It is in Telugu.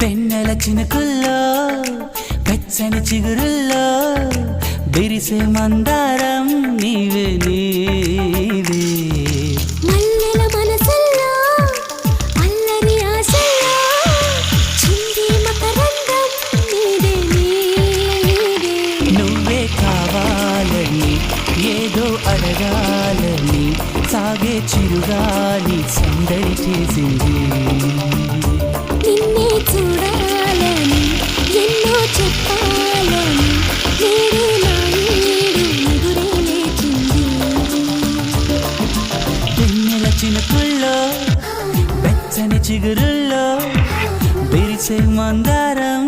వెన్నెల చినుకుల్లో వెచ్చని చిగురుల్లో బిరిసే మందారం నీవే నీవే మల్లెల మనసుల్లో అల్లరి ఆశల్లో చింది మకరందం నీదే నీదే నువ్వే కావాలని ఏదో అడగాలని సాగే చిరుగాలి సందడి చేసింది నిన్నే చూడాలని ఎన్నో చెప్పాలని నేడే నా నీడు ఎదురే లేచింది వెన్నెల చినుకుల్లో వెచ్చని చిగురుల్లో బిరిసే మందారం